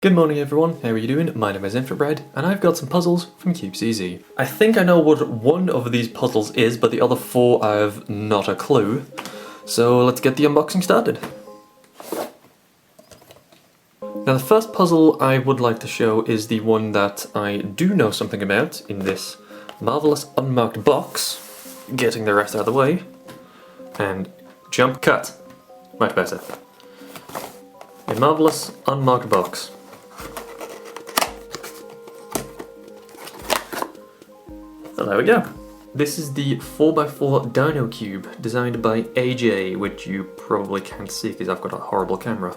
Good morning everyone, how are you doing? My name is Infrared, and I've got some puzzles from CubeZZ. I think I know what one of these puzzles is, but the other four I have not a clue. So let's get the unboxing started. Now the first puzzle I would like to show is the one that I do know something about in this marvellous unmarked box. Getting the rest out of the way. And jump cut. Much better. A marvellous unmarked box. So there we go. This is the 4x4 Dino Cube, designed by AJ, which you probably can't see because I've got a horrible camera.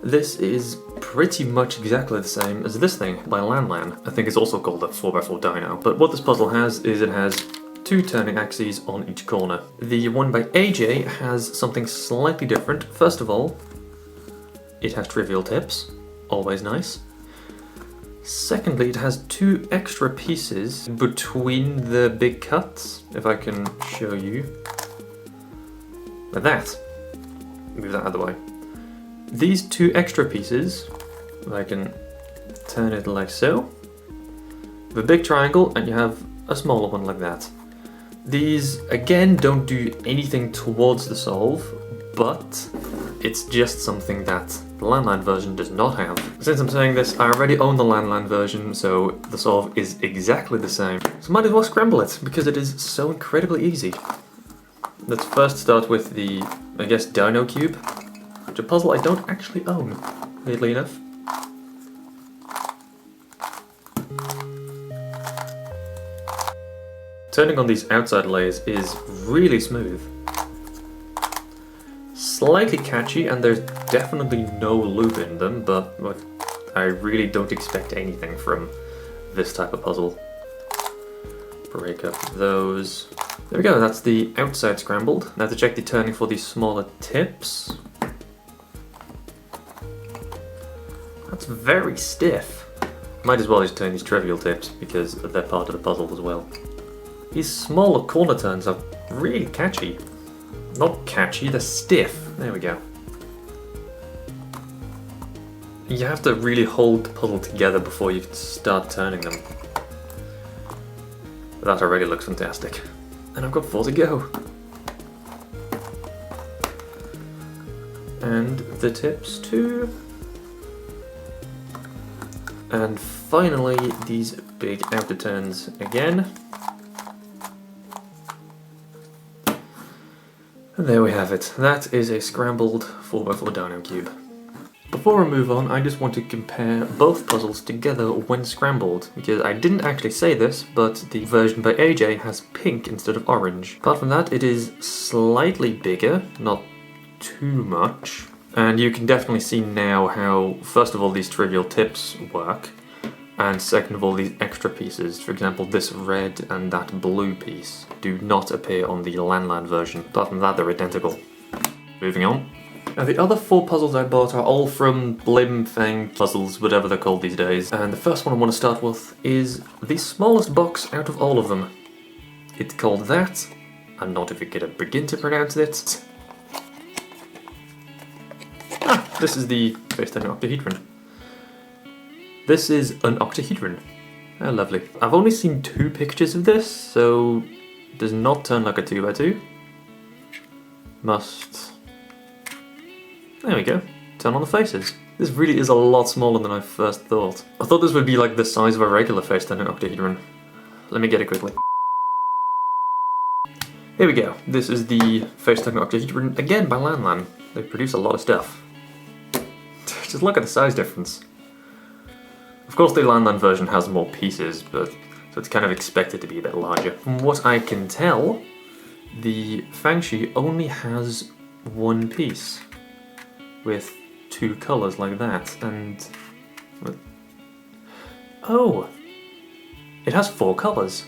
This is pretty much exactly the same as this thing by Lan. I think it's also called a 4x4 Dino, but what this puzzle has is it has two turning axes on each corner. The one by AJ has something slightly different. First of all, it has trivial tips, always nice. Secondly, it has two extra pieces between the big cuts, if I can show you. Like that. Move that out of the way. These two extra pieces, I can turn it like so. The big triangle, and you have a smaller one like that. These, again, don't do anything towards the solve, but it's just something that the Lan version does not have. Since I'm saying this, I already own the Lan version, so the solve is exactly the same. So might as well scramble it, because it is so incredibly easy. Let's first start with the, I guess, Dino Cube, which is a puzzle I don't actually own, weirdly enough. Turning on these outside layers is really smooth. Slightly catchy, and there's definitely no loop in them, but I really don't expect anything from this type of puzzle. Break up those. There we go, that's the outside scrambled. Now to check the turning for the smaller tips. That's very stiff. Might as well just turn these trivial tips because they're part of the puzzle as well. These smaller corner turns are really catchy. Not catchy, they're stiff. There we go. You have to really hold the puzzle together before you can start turning them. That already looks fantastic. And I've got 4 to go. And the tips too. And finally, these big outer turns again. And there we have it. That is a scrambled 4x4 Dino Cube. Before I move on, I just want to compare both puzzles together when scrambled, because I didn't actually say this, but the version by AJ has pink instead of orange. Apart from that, it is slightly bigger, not too much. And you can definitely see now how, first of all, these trivial tips work, and second of all, these extra pieces, for example, this red and that blue piece, do not appear on the Lan version. Apart from that, they're identical. Moving on. Now the other 4 puzzles I bought are all from Blim Fang puzzles, whatever they're called these days. And the first one I want to start with is the smallest box out of all of them. It's called that. I'm not even gonna begin to pronounce it. This is the face-turning octahedron. This is an octahedron. Oh, lovely. I've only seen 2 pictures of this, so it does not turn like a 2x2. Must... There we go. Turn on the faces. This really is a lot smaller than I first thought. I thought this would be like the size of a regular face-turning octahedron. Let me get it quickly. Here we go. This is the face-turning octahedron, again by Lan. They produce a lot of stuff. Just look at the size difference. Of course the Lan version has more pieces, but so it's kind of expected to be a bit larger. From what I can tell, the Fangshi only has 1 piece with 2 colours like that, and... Oh! It has 4 colours.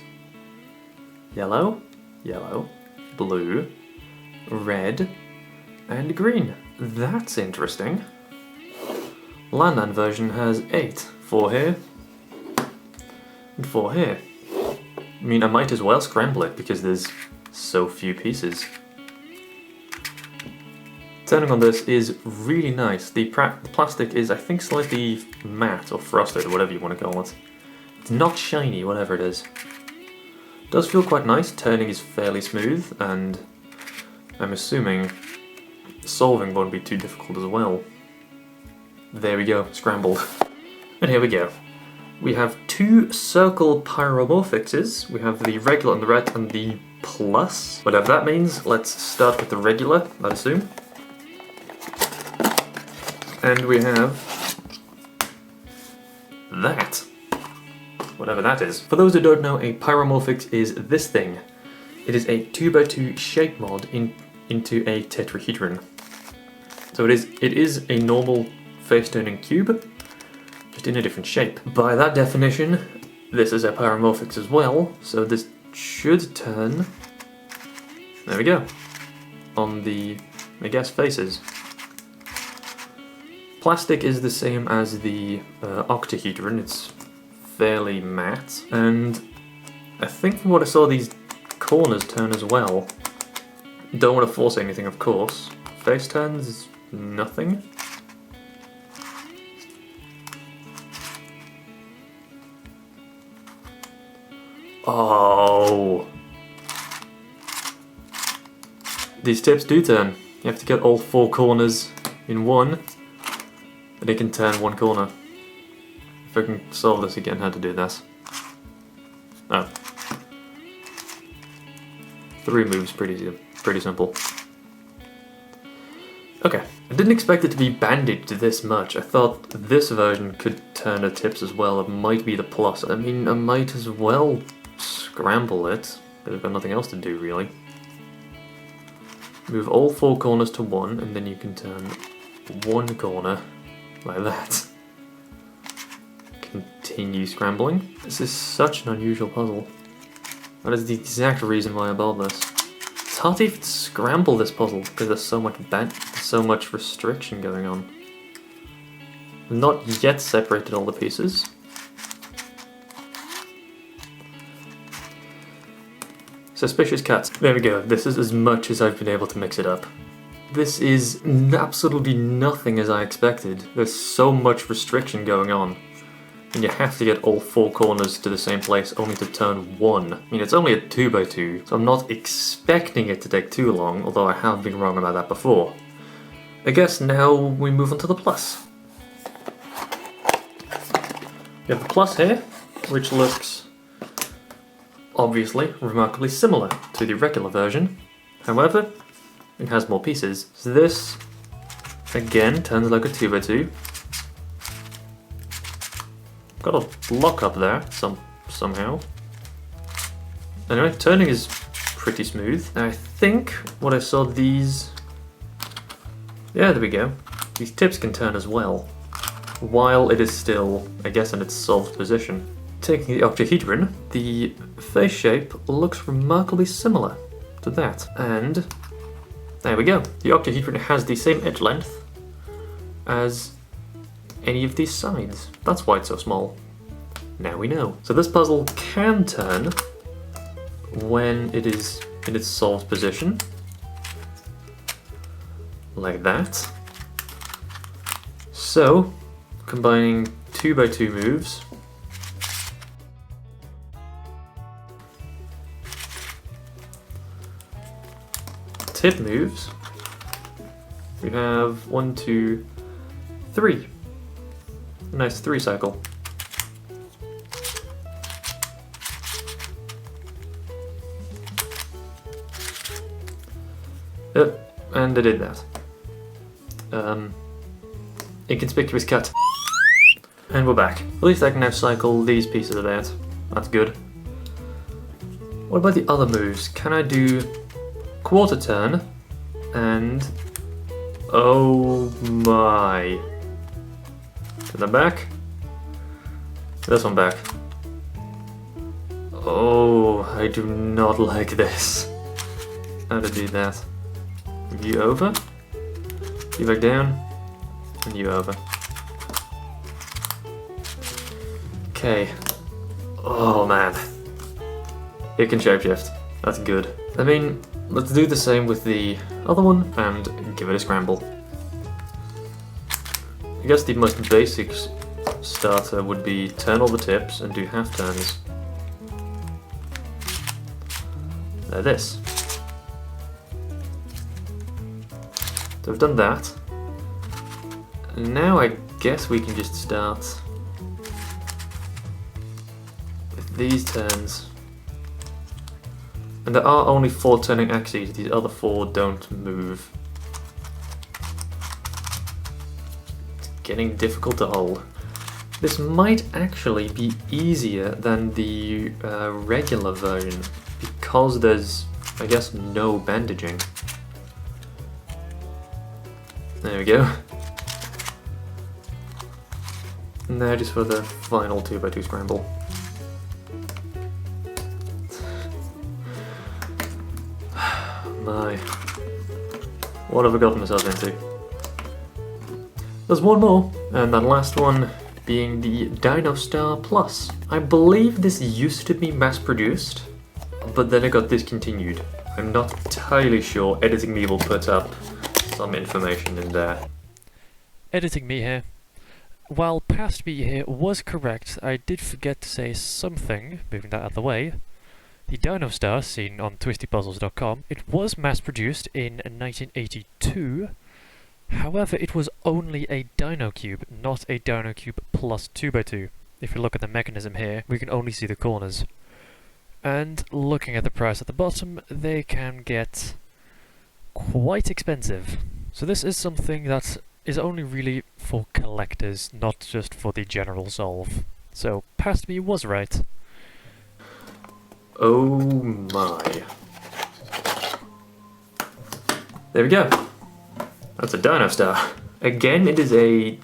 Yellow, yellow, blue, red, and green. That's interesting. Lan version has 8. 4 here, and 4 here. I mean, I might as well scramble it because there's so few pieces. Turning on this is really nice. The plastic is, I think, slightly matte or frosted or whatever you want to call it. It's not shiny, whatever it is. It does feel quite nice. Turning is fairly smooth, and I'm assuming solving won't be too difficult as well. There we go, scrambled. And here we go. We have two circle pyromorphics. We have the regular on the red and the plus. Whatever that means, let's start with the regular, I assume. And we have that. Whatever that is. For those who don't know, a pyromorphics is this thing. It is a 2x2 shape mod into a tetrahedron. So it is a normal face-turning cube, just in a different shape. By that definition, this is a pyromorphics as well, so this should turn, there we go, on the, I guess, faces. Plastic is the same as the octahedron, it's fairly matte, and I think from what I saw these corners turn as well. Don't want to force anything, of course. Face turns, nothing. Oh! These tips do turn. You have to get all four corners in one, and it can turn one corner. If I can solve this again, how to do this. Oh. 3 moves, pretty simple. Okay, I didn't expect it to be bandaged this much. I thought this version could turn the tips as well. It might be the plus. I mean, I might as well scramble it, but I've got nothing else to do really. Move all 4 corners to 1, and then you can turn 1 corner like that. Continue scrambling. This is such an unusual puzzle. That is the exact reason why I bought this. It's hard to even scramble this puzzle because there's so much restriction going on. I've not yet separated all the pieces. Suspicious cats. There we go. This is as much as I've been able to mix it up. This is absolutely nothing as I expected. There's so much restriction going on. And you have to get all 4 corners to the same place only to turn 1. I mean, it's only a 2x2, so I'm not expecting it to take too long, although I have been wrong about that before. I guess now we move on to the plus. We have the plus here, which looks obviously remarkably similar to the regular version. However, it has more pieces. So this, again, turns like a 2x2. Got a lock up there, somehow. Anyway, turning is pretty smooth. I think what I saw these... Yeah, there we go. These tips can turn as well, while it is still, I guess, in its solved position. Taking the octahedron, the face shape looks remarkably similar to that. And there we go. The octahedron has the same edge length as any of these sides. That's why it's so small. Now we know. So this puzzle can turn when it is in its solved position. Like that. So, combining 2x2 moves, tip moves, we have 1, 2, 3. A nice 3 cycle. Yep, and I did that. Inconspicuous cut. And we're back. At least I can now cycle these pieces of that. That's good. What about the other moves? Can I do quarter turn and... Oh my... Put that back. This one back. Oh, I do not like this. How to do that? You over, you back down, and you over. Okay. Oh man. It can shapeshift. That's good. I mean, Let's do the same with the other one and give it a scramble. I guess the most basic starter would be turn all the tips and do half turns. Like this. So I've done that. And now I guess we can just start with these turns. And there are only 4 turning axes, these other 4 don't move. It's getting difficult to hold. This might actually be easier than the regular version because there's, I guess, no bandaging. There we go. Now just for the final 2x2 scramble. My, what have I gotten myself into? There's one more, and that last one being the Dino Star Plus. I believe this used to be mass-produced, but then it got discontinued. I'm not entirely sure. Editing Me will put up some information in there. Editing Me here. While Past Me here was correct, I did forget to say something, moving that out of the way. The Dino Star, seen on twistypuzzles.com, it was mass-produced in 1982. However, it was only a Dino Cube, not a Dino Cube plus 2x2. If you look at the mechanism here, we can only see the corners. And looking at the price at the bottom, they can get quite expensive. So this is something that is only really for collectors, not just for the general solve. So, Past Me was right. Oh my. There we go. That's a Dino Star. Again, it is a...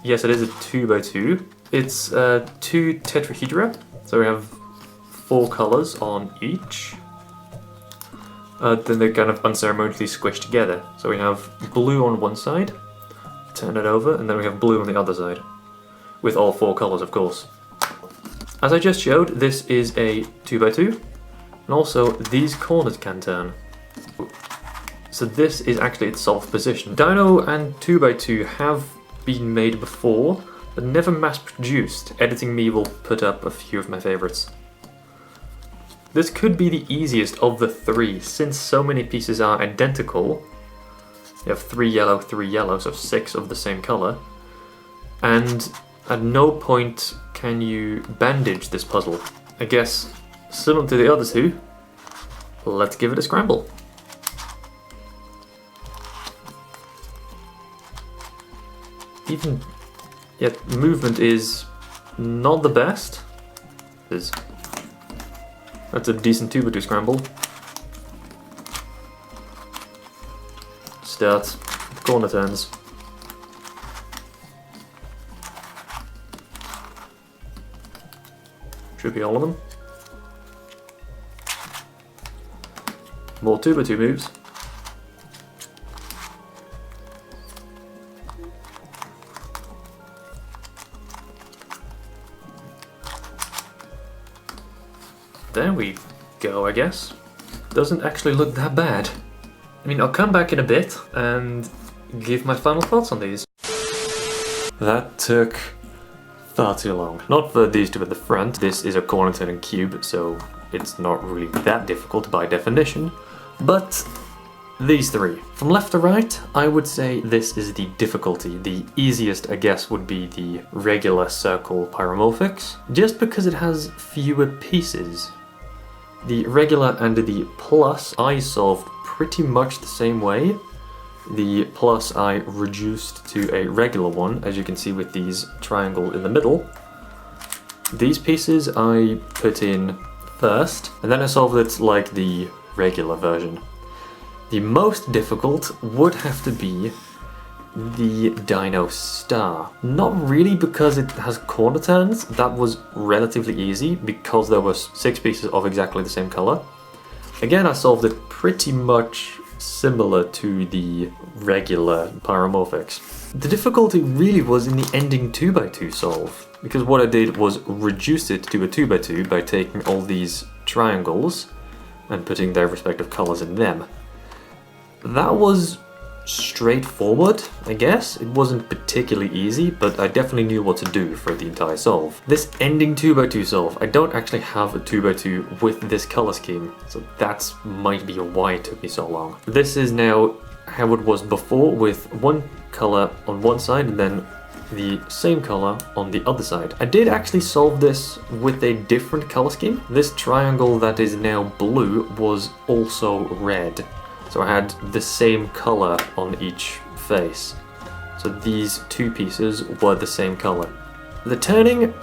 Yes, it is a 2x2. It's 2 tetrahedra, so we have 4 colours on each. Then they're kind of unceremoniously squished together. So we have blue on one side, turn it over, and then we have blue on the other side. With all 4 colours, of course. As I just showed, this is a 2x2, and also these corners can turn. So this is actually its solved position. Dino and 2x2 have been made before, but never mass-produced. Editing Me will put up a few of my favourites. This could be the easiest of the 3, since so many pieces are identical. You have 3 yellow, so 6 of the same colour. And at no point can you bandage this puzzle. I guess, similar to the other 2, let's give it a scramble. Even, yet movement is not the best. That's a decent 2x2 scramble. Start corner turns. Should be all of them. More 2x2 moves. There we go, I guess. Doesn't actually look that bad. I mean, I'll come back in a bit and give my final thoughts on these. That took far too long. Not for these 2 at the front. This is a corner turning cube, so it's not really that difficult by definition. But these 3. From left to right, I would say this is the difficulty. The easiest, I guess, would be the regular circle pyromorphics, just because it has fewer pieces. The regular and the plus I solved pretty much the same way. The plus I reduced to a regular one, as you can see with these triangle in the middle. These pieces I put in first, and then I solved it like the regular version. The most difficult would have to be the Dino Star. Not really because it has corner turns, that was relatively easy because there were 6 pieces of exactly the same color. Again, I solved it pretty much similar to the regular pyromorphics. The difficulty really was in the ending 2x2 solve, because what I did was reduce it to a 2x2 by taking all these triangles and putting their respective colours in them. That was straightforward, I guess. It wasn't particularly easy, but I definitely knew what to do for the entire solve. This ending 2x2 solve, I don't actually have a 2x2 with this colour scheme, so that might be why it took me so long. This is now how it was before, with one colour on one side and then the same colour on the other side. I did actually solve this with a different colour scheme. This triangle that is now blue was also red. So I had the same colour on each face. So these two pieces were the same colour. The turning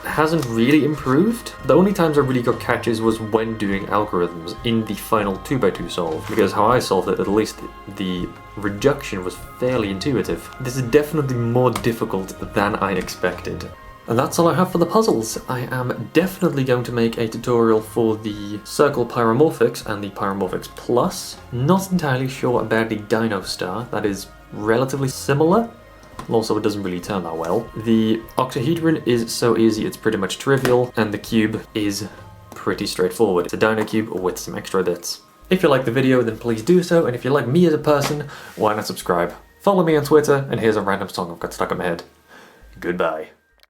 hasn't really improved. The only times I really got catches was when doing algorithms in the final 2x2 solve, because how I solved it, at least the reduction was fairly intuitive. This is definitely more difficult than I expected. And that's all I have for the puzzles. I am definitely going to make a tutorial for the Circle Pyromorphics and the Pyromorphics Plus. Not entirely sure about the Dino Star, that is relatively similar. Also, it doesn't really turn that well. The octahedron is so easy, it's pretty much trivial, and the cube is pretty straightforward. It's a Dino cube with some extra bits. If you like the video, then please do so, and if you like me as a person, why not subscribe? Follow me on Twitter, and here's a random song I've got stuck in my head. Goodbye.